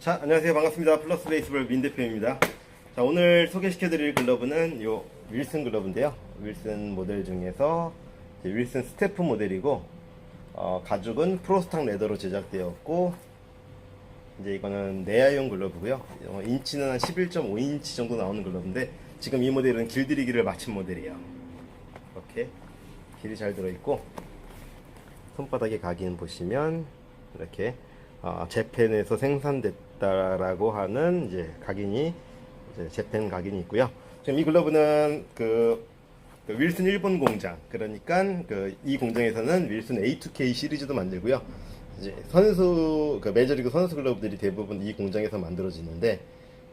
자, 안녕하세요. 반갑습니다. 플러스 베이스볼 민 대표입니다. 자, 오늘 소개시켜드릴 글러브는 요 윌슨 글러브인데요. 윌슨 모델 중에서 이제 윌슨 스태프 모델이고, 가죽은 프로스탁 레더로 제작되었고, 이제 이거는 내야용 글러브고요. 인치는 한 11.5인치 정도 나오는 글러브인데, 지금 이 모델은 길들이기를 마친 모델이에요. 이렇게 길이 잘 들어있고, 손바닥에 각인 보시면 이렇게 재팬에서 생산됐다라고 하는 이제 각인이 이제 재팬 각인이 있고요. 지금 이 글러브는 그 윌슨 일본 공장, 그러니까 이 공장에서는 윌슨 A2K 시리즈도 만들고요. 이제 메이저리그 선수 글러브들이 대부분 이 공장에서 만들어지는데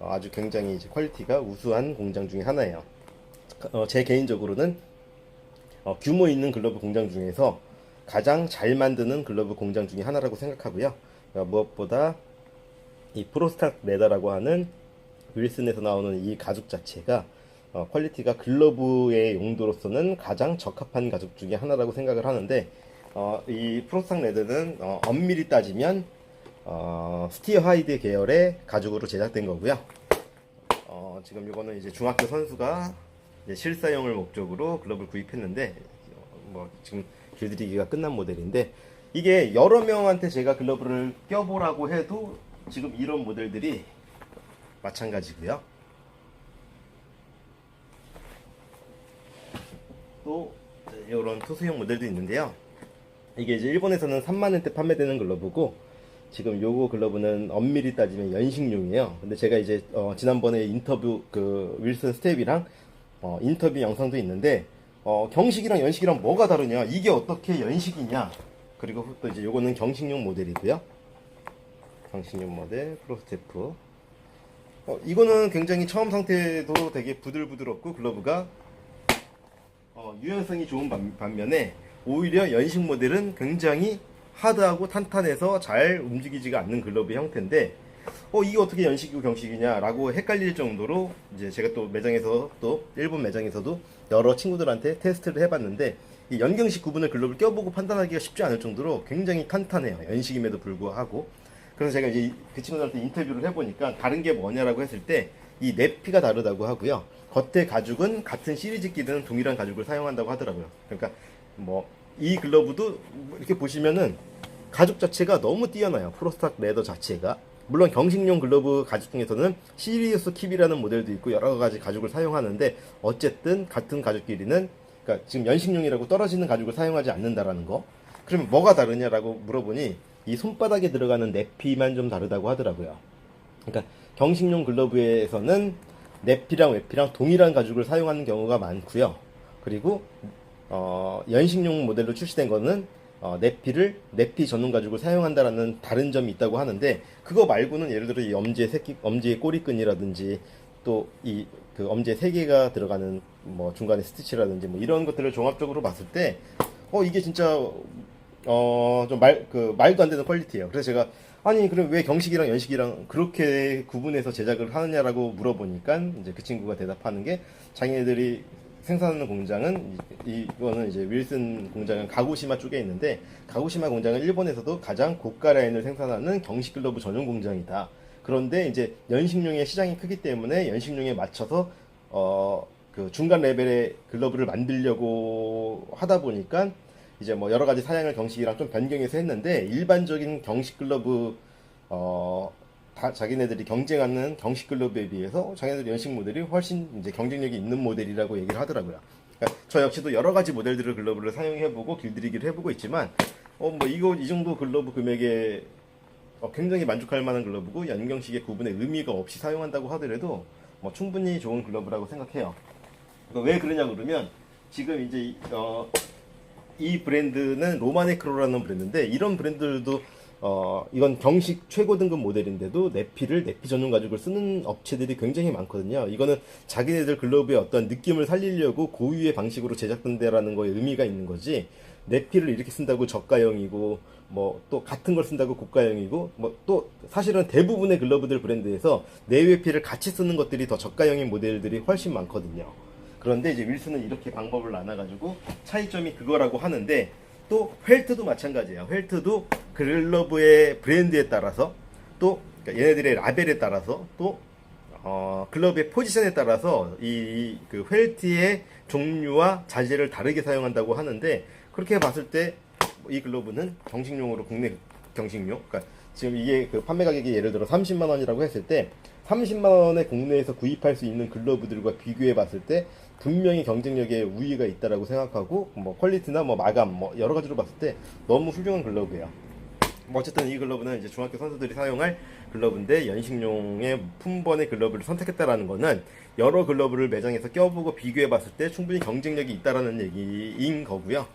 아주 굉장히 이제 퀄리티가 우수한 공장 중에 하나예요. 제 개인적으로는 규모 있는 글러브 공장 중에서 가장 잘 만드는 글러브 공장 중에 하나라고 생각하고요. 무엇보다 이 프로스탁 레더라고 하는 윌슨에서 나오는 이 가죽 자체가 퀄리티가 글러브의 용도로서는 가장 적합한 가죽 중에 하나라고 생각을 하는데, 이 프로스탁 레더는 엄밀히 따지면 스티어 하이드 계열의 가죽으로 제작된 거고요. 지금 이거는 이제 중학교 선수가 이제 실사용을 목적으로 글러브를 구입했는데, 지금 길들이기가 끝난 모델인데, 이게 여러 명한테 제가 글러브를 껴보라고 해도 지금 이런 모델들이 마찬가지고요. 또 이런 투수용 모델도 있는데요. 이게 이제 일본에서는 3만원대 판매되는 글러브고, 지금 요거 글러브는 엄밀히 따지면 연식용이에요. 근데 제가 이제 지난번에 인터뷰 윌슨 스텝이랑 인터뷰 영상도 있는데, 경식이랑 연식이랑 뭐가 다르냐, 이게 어떻게 연식이냐. 그리고 또 이제 요거는 경식용 모델이고요. 경식용 모델 프로스테프. 이거는 굉장히 처음 상태도 되게 부들부들없고 글러브가 유연성이 좋은 반면에, 오히려 연식 모델은 굉장히 하드하고 탄탄해서 잘 움직이지가 않는 글러브 형태인데, 이게 어떻게 연식이고 경식이냐 라고 헷갈릴 정도로, 이제 제가 또 매장에서, 또 일본 매장에서도 여러 친구들한테 테스트를 해봤는데, 이 연경식 구분을 글러브를 껴보고 판단하기가 쉽지 않을 정도로 굉장히 탄탄해요. 연식임에도 불구하고. 그래서 제가 이제 그 친구들한테 인터뷰를 해보니까 다른 게 뭐냐라고 했을 때, 이 내피가 다르다고 하고요. 겉에 가죽은 같은 시리즈끼리는 동일한 가죽을 사용한다고 하더라고요. 그러니까 이 글러브도 이렇게 보시면은 가죽 자체가 너무 뛰어나요. 프로스탁 레더 자체가. 물론 경식용 글러브 가죽 중에서는 시리우스 킵이라는 모델도 있고 여러 가지 가죽을 사용하는데, 어쨌든 같은 가죽끼리는, 그러니까 지금 연식용이라고 떨어지는 가죽을 사용하지 않는다라는 거. 그러면 뭐가 다르냐라고 물어보니, 이 손바닥에 들어가는 내피만 좀 다르다고 하더라고요. 그러니까 경식용 글러브에서는 내피랑 외피랑 동일한 가죽을 사용하는 경우가 많고요. 그리고 연식용 모델로 출시된 거는 내피 전용 가죽을 사용한다라는 다른 점이 있다고 하는데, 그거 말고는 예를 들어 이 엄지의 꼬리끈이라든지, 또 그 엄지에 3개가 들어가는 중간에 스티치라든지 이런 것들을 종합적으로 봤을 때 이게 진짜 좀 말도 안 되는 퀄리티예요. 그래서 제가, 아니 그럼 왜 경식이랑 연식이랑 그렇게 구분해서 제작을 하느냐라고 물어보니까, 이제 그 친구가 대답하는 게, 자기네들이 생산하는 공장은, 이거는 이제 윌슨 공장은 가고시마 쪽에 있는데, 가고시마 공장은 일본에서도 가장 고가 라인을 생산하는 경식 글러브 전용 공장이다. 그런데 이제 연식용의 시장이 크기 때문에 연식용에 맞춰서 그 중간 레벨의 글러브를 만들려고 하다 보니까, 이제 여러 가지 사양을 경식이랑 좀 변경해서 했는데, 일반적인 경식 글러브 자기네들이 경쟁하는 경식 글러브에 비해서 자기네들 연식 모델이 훨씬 이제 경쟁력이 있는 모델이라고 얘기를 하더라고요. 그러니까 저 역시도 여러 가지 모델들의 글러브를 사용해보고 길들이기를 해보고 있지만, 이 정도 글러브 금액에 굉장히 만족할 만한 글러브고, 연경식의 구분에 의미가 없이 사용한다고 하더라도 충분히 좋은 글러브라고 생각해요. 왜 그러냐 그러면, 지금 이제 이 브랜드는 로마네크로라는 브랜드인데, 이런 브랜드들도 이건 경식 최고 등급 모델인데도 내피 전용 가죽을 쓰는 업체들이 굉장히 많거든요. 이거는 자기네들 글러브의 어떤 느낌을 살리려고 고유의 방식으로 제작된다라는 거에 의미가 있는 거지, 내피를 이렇게 쓴다고 저가형이고 또 같은 걸 쓴다고 고가형이고, 또 사실은 대부분의 글러브들 브랜드에서 내외피를 같이 쓰는 것들이 더 저가형인 모델들이 훨씬 많거든요. 그런데 이제 윌슨은 이렇게 방법을 나눠가지고 차이점이 그거라고 하는데, 또 펠트도 마찬가지예요. 펠트도 글러브의 브랜드에 따라서 또 그러니까 얘네들의 라벨에 따라서 또 글러브의 포지션에 따라서 그 펠트의 종류와 자재를 다르게 사용한다고 하는데, 그렇게 봤을 때 이 글러브는 정식용으로 국내 정식용, 그러니까 지금 이게 그 판매 가격이 예를 들어 30만 원이라고 했을 때 30만 원에 국내에서 구입할 수 있는 글러브들과 비교해 봤을 때 분명히 경쟁력에 우위가 있다라고 생각하고, 뭐 퀄리티나 뭐 마감 뭐 여러 가지로 봤을 때 너무 훌륭한 글러브예요. 뭐 어쨌든 이 글러브는 이제 중학교 선수들이 사용할 글러브인데, 연식용의 품번의 글러브를 선택했다라는 거는 여러 글러브를 매장에서 껴보고 비교해 봤을 때 충분히 경쟁력이 있다라는 얘기인 거고요.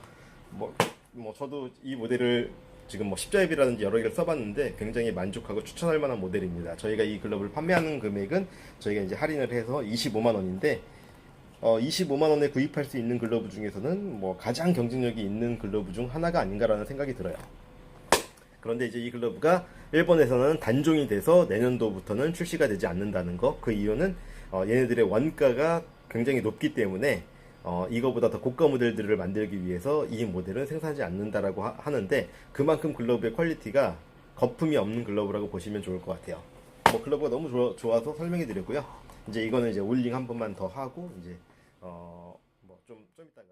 뭐 저도 이 모델을 지금 뭐 십자앱이라든지 여러 개를 써봤는데 굉장히 만족하고 추천할 만한 모델입니다. 저희가 이 글러브를 판매하는 금액은 저희가 이제 할인을 해서 25만 원인데, 25만 원에 구입할 수 있는 글러브 중에서는 뭐 가장 경쟁력이 있는 글러브 중 하나가 아닌가라는 생각이 들어요. 그런데 이제 이 글러브가 일본에서는 단종이 돼서 내년도부터는 출시가 되지 않는다는 거, 그 이유는 얘네들의 원가가 굉장히 높기 때문에 이거보다 더 고가 모델들을 만들기 위해서 이 모델은 생산하지 않는다라고 하는데, 그만큼 글러브의 퀄리티가 거품이 없는 글러브라고 보시면 좋을 것 같아요. 뭐 글러브가 너무 좋아서 설명해 드렸고요. 이제 이거는 이제 올링 한 번만 더 하고 이제 뭐 좀 이따가